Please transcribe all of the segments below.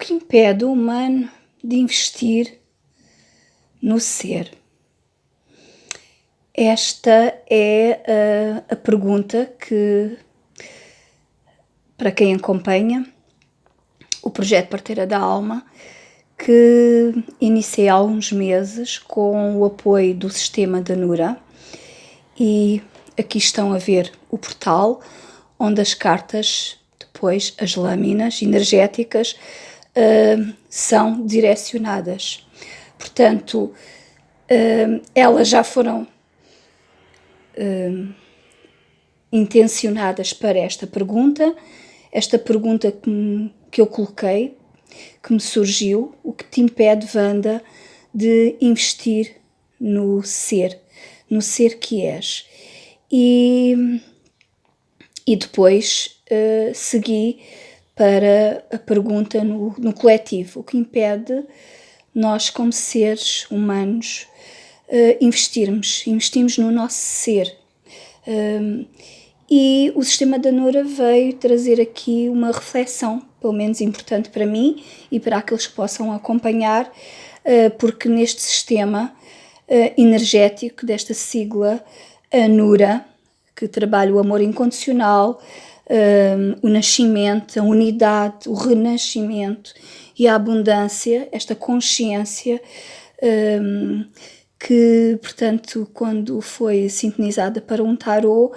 que impede o humano de investir no ser? Esta é a pergunta que, para quem acompanha o projeto Parteira da Alma, que iniciei há uns meses com o apoio do sistema da Nura, e aqui estão a ver o portal onde as cartas, depois as lâminas energéticas, são direcionadas. Portanto, elas já foram intencionadas para esta pergunta que eu coloquei, que me surgiu: o que te impede, Wanda, de investir no ser que és? E depois segui para a pergunta no coletivo: o que impede nós, como seres humanos, investirmos no nosso ser? E o sistema da Nura veio trazer aqui uma reflexão, pelo menos importante para mim e para aqueles que possam acompanhar, porque neste sistema energético, desta sigla, a Nura, que trabalha o amor incondicional, o nascimento, a unidade, o renascimento e a abundância, esta consciência, que, portanto, quando foi sintonizada para um tarô,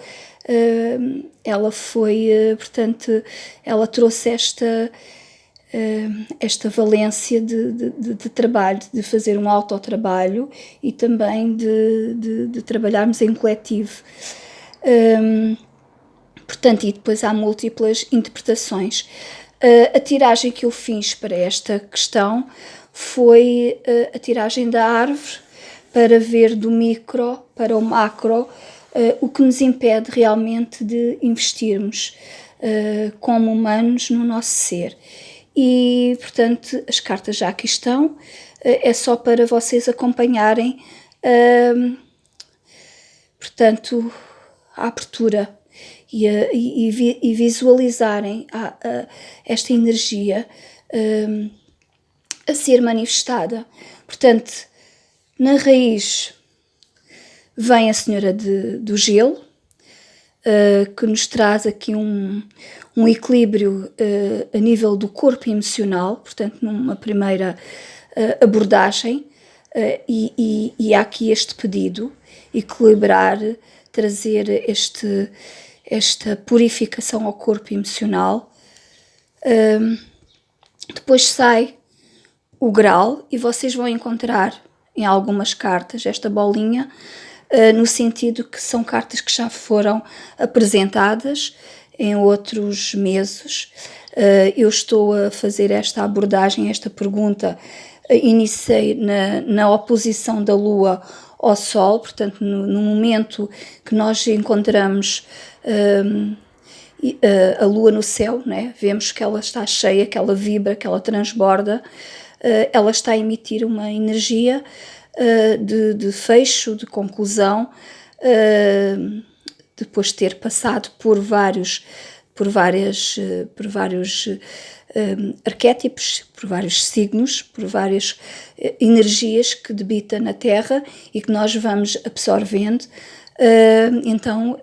ela foi, portanto, ela trouxe esta valência de trabalho, de fazer um autotrabalho e também de trabalharmos em coletivo. Portanto, e depois há múltiplas interpretações. A tiragem que eu fiz para esta questão foi a tiragem da árvore, para ver do micro para o macro o que nos impede realmente de investirmos como humanos no nosso ser. E, portanto, as cartas já aqui estão, é só para vocês acompanharem, portanto, a abertura e visualizarem esta energia a ser manifestada. Portanto, na raiz vem a Senhora do Gelo, que nos traz aqui um equilíbrio a nível do corpo emocional, portanto, numa primeira abordagem, e há aqui este pedido: equilibrar, trazer esta purificação ao corpo emocional. Depois sai o Graal, e vocês vão encontrar em algumas cartas esta bolinha, no sentido que são cartas que já foram apresentadas em outros meses. Eu estou a fazer esta abordagem, esta pergunta, iniciei na oposição da Lua ao Sol, portanto no momento que nós encontramos a Lua no céu, né? Vemos que ela está cheia, que ela vibra, que ela transborda, ela está a emitir uma energia de fecho, de conclusão, depois de ter passado por vários arquétipos, por vários signos, por várias energias que debita na Terra e que nós vamos absorvendo. Então,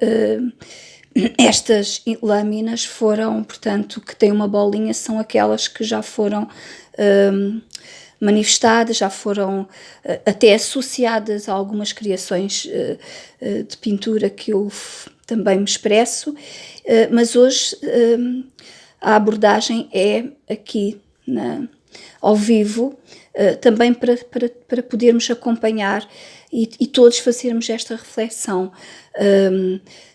estas lâminas foram, portanto, que têm uma bolinha, são aquelas que já foram manifestadas, já foram até associadas a algumas criações de pintura que eu também me expresso, mas hoje a abordagem é aqui ao vivo, também para podermos acompanhar e todos fazermos esta reflexão.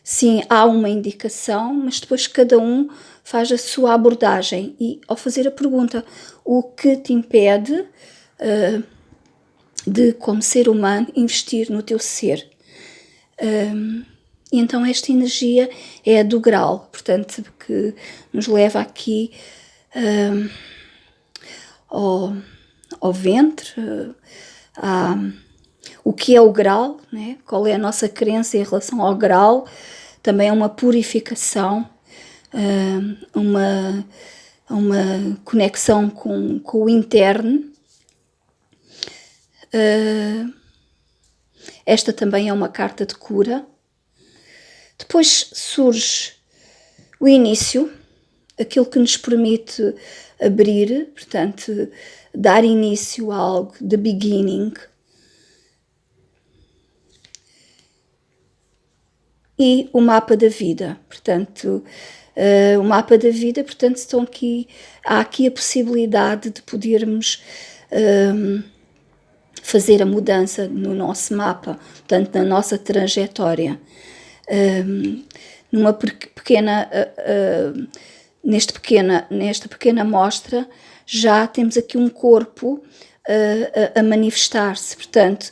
Sim, há uma indicação, mas depois cada um faz a sua abordagem e, ao fazer a pergunta: o que te impede de, como ser humano, investir no teu ser? E então esta energia é a do Graal, portanto, que nos leva aqui ao ventre, o que é o Graal, né? Qual é a nossa crença em relação ao Graal? Também é uma purificação, uma conexão com o interno. Esta também é uma carta de cura. Depois surge o início, aquilo que nos permite abrir, portanto, dar início a algo, the beginning. E o mapa da vida, portanto, o mapa da vida, portanto, há aqui a possibilidade de podermos fazer a mudança no nosso mapa, portanto, na nossa trajetória. Nesta pequena amostra, já temos aqui um corpo a manifestar-se, portanto,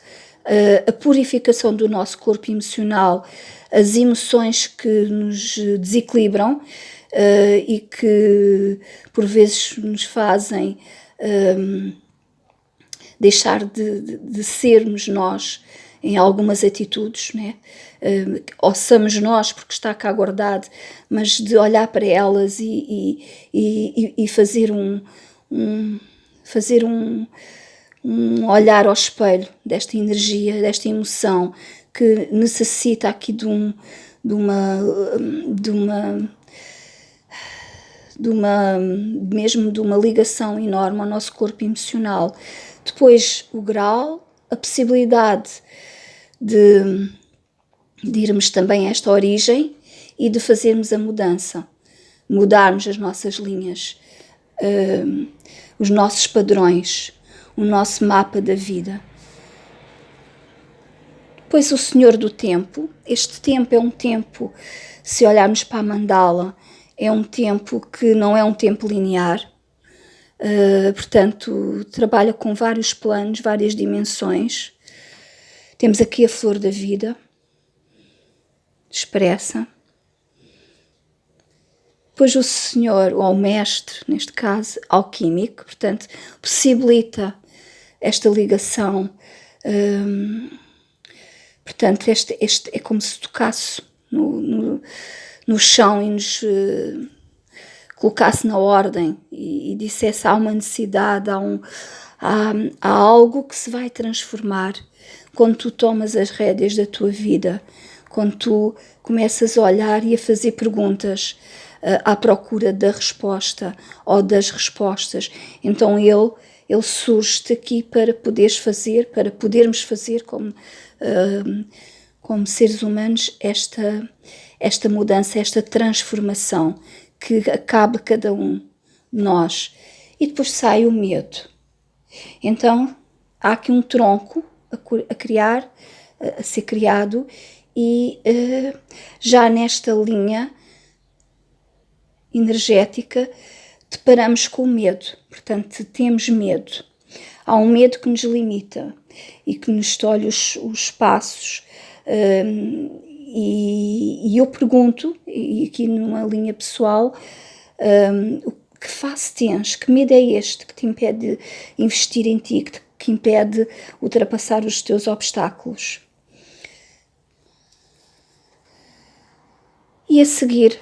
a purificação do nosso corpo emocional, as emoções que nos desequilibram e que por vezes nos fazem deixar de sermos nós em algumas atitudes, né? Ou somos nós porque está cá guardado, mas de olhar para elas e fazer um olhar ao espelho desta energia, desta emoção que necessita aqui de uma ligação enorme ao nosso corpo emocional. Depois o grau, a possibilidade de irmos também a esta origem e de fazermos a mudança, mudarmos as nossas linhas, os nossos padrões, o nosso mapa da vida. Depois o Senhor do Tempo. Este tempo é um tempo, se olharmos para a mandala, é um tempo que não é um tempo linear. Portanto, trabalha com vários planos, várias dimensões. Temos aqui a flor da vida, expressa. Depois o Senhor, ou o Mestre, neste caso, alquímico, portanto, possibilita esta ligação. Portanto, este é como se tocasse no chão e nos colocasse na ordem e dissesse: há uma necessidade, há algo que se vai transformar quando tu tomas as rédeas da tua vida, quando tu começas a olhar e a fazer perguntas à procura da resposta ou das respostas. Então ele surge-te aqui para podermos fazer como seres humanos esta mudança, esta transformação que cabe a cada um de nós. E depois sai o medo. Então há aqui um tronco a ser criado e já nesta linha energética deparamos com o medo. Portanto, temos medo. Há um medo que nos limita e que nos tolhe os passos. E eu pergunto, e aqui numa linha pessoal, que face tens? Que medo é este que te impede de investir em ti, que impede de ultrapassar os teus obstáculos? E a seguir,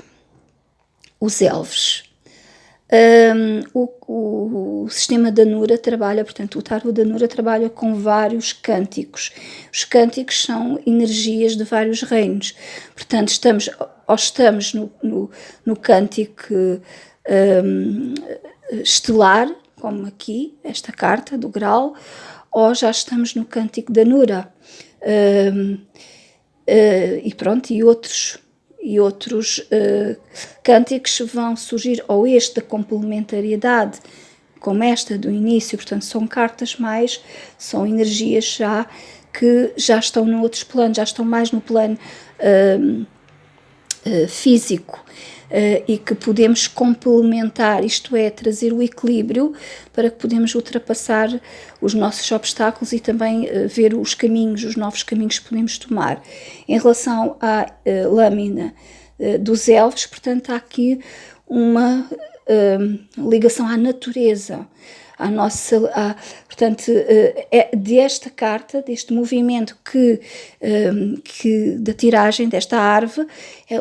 os elfos. O sistema da Nura trabalha, portanto, o tarot da Nura trabalha com vários cânticos. Os cânticos são energias de vários reinos. Portanto, estamos no cântico estelar, como aqui, esta carta do grau, ou já estamos no cântico da Nura. E pronto, e outros cânticos vão surgir, ou este da complementariedade, como esta do início. Portanto, são energias que já estão noutros planos, já estão mais no plano físico, e que podemos complementar, isto é, trazer o equilíbrio para que podemos ultrapassar os nossos obstáculos e também ver os novos caminhos que podemos tomar. Em relação à lâmina dos elfos, portanto, há aqui uma ligação à natureza, portanto, é desta carta, deste movimento que da tiragem desta árvore,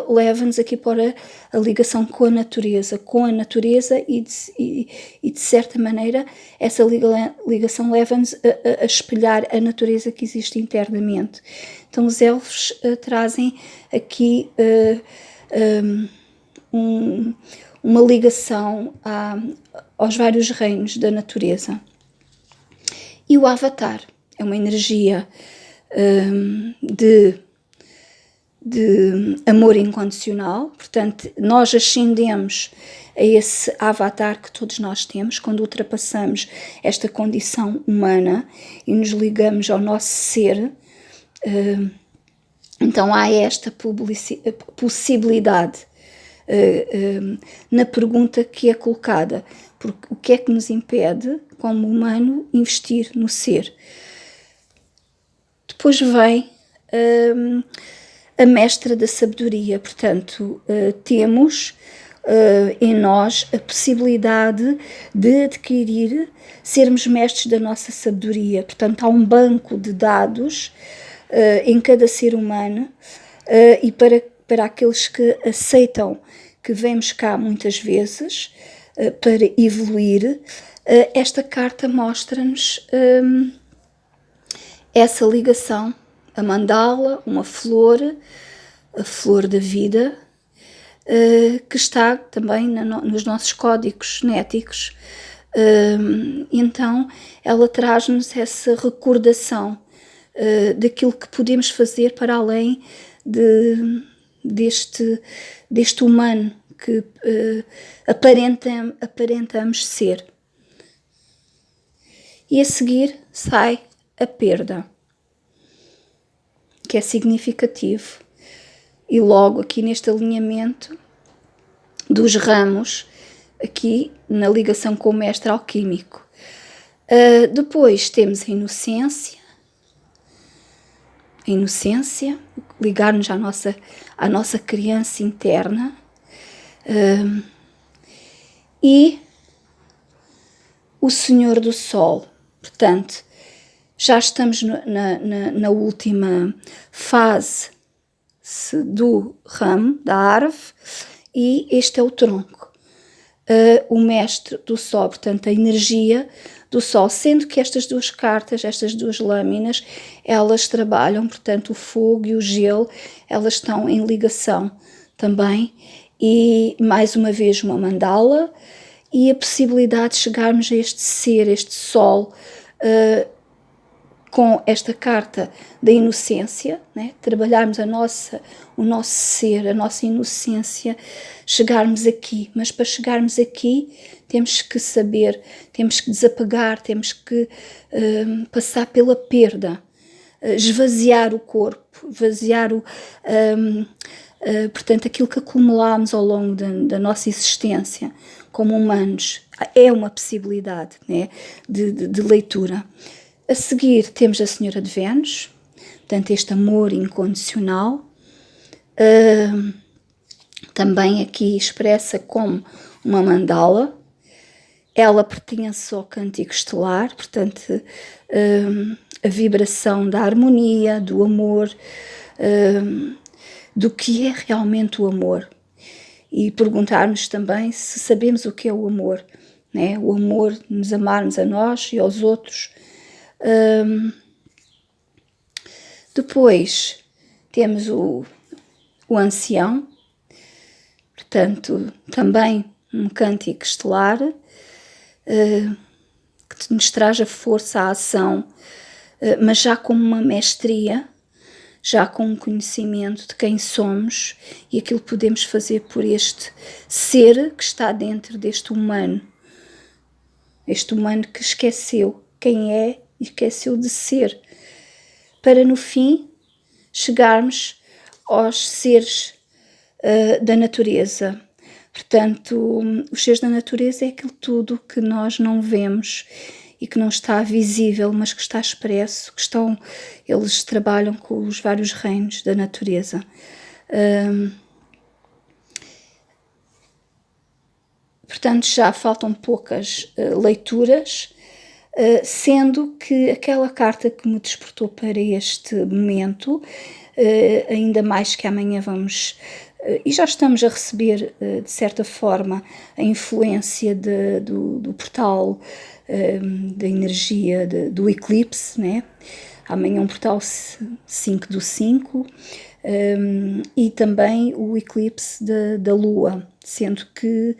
leva-nos aqui para a ligação com a natureza e de certa maneira essa ligação leva-nos a espelhar a natureza que existe internamente. Então os elfos trazem aqui uma ligação aos vários reinos da natureza. E o avatar é uma energia de amor incondicional, portanto, nós ascendemos a esse avatar que todos nós temos quando ultrapassamos esta condição humana e nos ligamos ao nosso ser. Então há esta possibilidade na pergunta que é colocada, porque o que é que nos impede, como humano, investir no ser? Depois vem a mestra da sabedoria, portanto, temos em nós a possibilidade de adquirir, sermos mestres da nossa sabedoria. Portanto, há um banco de dados em cada ser humano e para aqueles que aceitam que vemos cá muitas vezes para evoluir, esta carta mostra-nos essa ligação, a mandala, uma flor, a flor da vida, que está também nos nossos códigos genéticos. Então, ela traz-nos essa recordação daquilo que podemos fazer para além deste humano que aparentamos ser. E a seguir sai a perda, que é significativo. E logo aqui neste alinhamento dos ramos, aqui na ligação com o mestre alquímico. Depois temos a inocência, ligar-nos à nossa criança interna, e o Senhor do Sol. Portanto, já estamos na última fase do ramo, da árvore, e este é o tronco. O mestre do Sol, portanto, a energia do Sol, sendo que estas duas cartas, estas duas lâminas, elas trabalham, portanto, o fogo e o gelo, elas estão em ligação também, e mais uma vez uma mandala, e a possibilidade de chegarmos a este ser, este Sol, com esta carta da inocência, né? Trabalharmos o nosso ser, a nossa inocência, chegarmos aqui. Mas para chegarmos aqui temos que saber, temos que desapegar, temos que passar pela perda, esvaziar o corpo, esvaziar portanto, aquilo que acumulámos ao longo da nossa existência como humanos. É uma possibilidade, né? de leitura. A seguir temos a Senhora de Vênus, portanto este amor incondicional, também aqui expressa como uma mandala. Ela pertence ao cântico estelar, portanto a vibração da harmonia, do amor, do que é realmente o amor. E perguntarmos também se sabemos o que é o amor, né? O amor de nos amarmos a nós e aos outros. Depois temos o ancião, portanto também um cântico estelar, que nos traz a força, a ação, mas já com uma mestria, já com um conhecimento de quem somos e aquilo que podemos fazer por este ser que está dentro deste humano, este humano que esqueceu quem é e esqueceu de ser, para no fim chegarmos aos seres da natureza. Portanto, os seres da natureza é aquilo tudo que nós não vemos e que não está visível, mas que está expresso, eles trabalham com os vários reinos da natureza. portanto já faltam poucas leituras, sendo que aquela carta que me despertou para este momento, ainda mais que amanhã vamos, e já estamos a receber, de certa forma, a influência do portal da energia do eclipse, né? Amanhã um portal 5/5, e também o eclipse da Lua, sendo que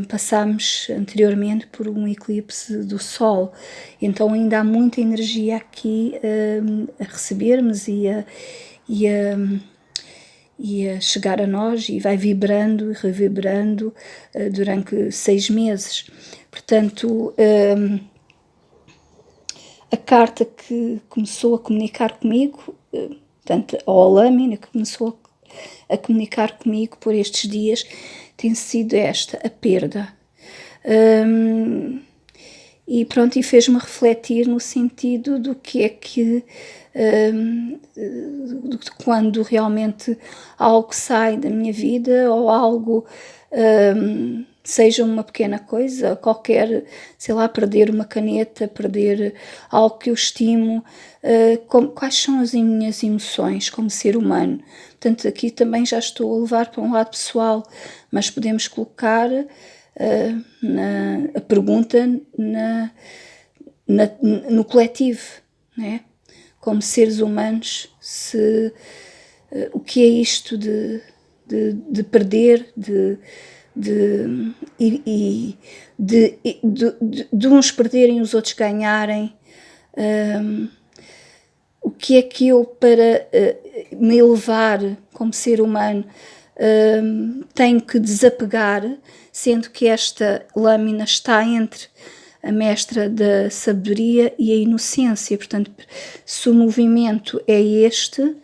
passámos anteriormente por um eclipse do Sol, então ainda há muita energia aqui a recebermos e a chegar a nós, e vai vibrando e revibrando durante 6 meses. Portanto, a carta que começou a comunicar comigo, portanto, a lâmina que começou a comunicar comigo por estes dias, tem sido esta, a perda. E pronto, e fez-me refletir no sentido do que é que, quando realmente algo sai da minha vida, ou algo, seja uma pequena coisa, qualquer, sei lá, perder uma caneta, perder algo que eu estimo, quais são as minhas emoções como ser humano. Portanto, aqui também já estou a levar para um lado pessoal, mas podemos colocar a pergunta no coletivo, né? Como seres humanos, o que é isto de perder, de uns perderem, os outros ganharem. O que é que eu, para me elevar como ser humano, tenho que desapegar, sendo que esta lâmina está entre a mestra da sabedoria e a inocência. Portanto, se o movimento é este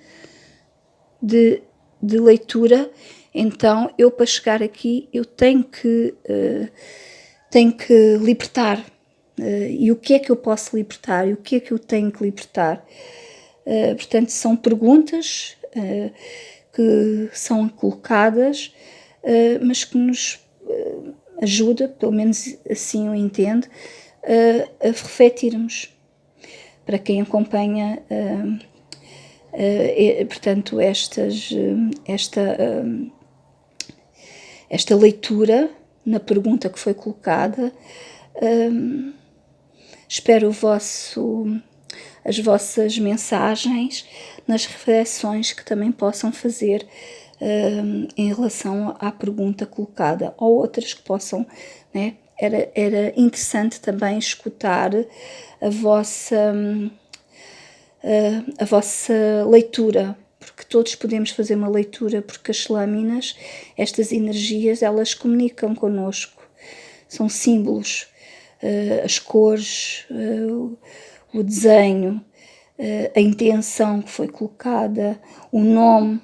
de leitura, então eu, para chegar aqui, eu tenho que libertar. E o que é que eu posso libertar? E o que é que eu tenho que libertar? Portanto, são perguntas que são colocadas, mas que nos ajuda, pelo menos assim eu entendo, a refletirmos. Para quem acompanha, portanto, esta leitura na pergunta que foi colocada, espero as vossas mensagens nas reflexões que também possam fazer em relação à pergunta colocada, ou outras que possam, né? Era interessante também escutar a vossa leitura, porque todos podemos fazer uma leitura, porque as lâminas, estas energias, elas comunicam connosco, são símbolos, as cores, o desenho, a intenção que foi colocada, o nome,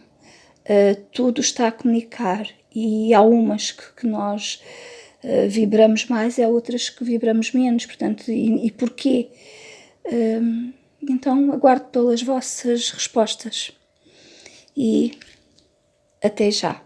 tudo está a comunicar, e há umas que nós vibramos mais, e há outras que vibramos menos, portanto, e porquê? Então aguardo pelas vossas respostas e até já.